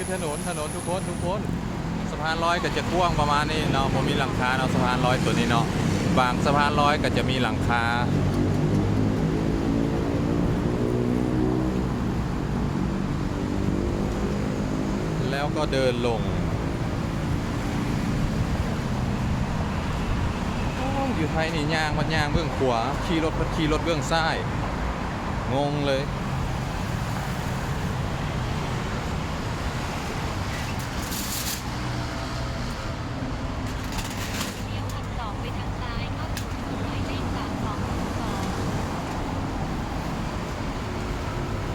คือถนนทุกคนสะพานลอยก็จะกว้างประมาณนี้เนาะผมมีหลังคาเนาะสะพานลอยตัวนี้เนาะบางสะพานลอยก็จะมีหลังคาแล้วก็เดินลงอยู่ไทยนี่ย่างมันย่างเบื้องขวาขี่รถเบื้องซ้ายงงเลย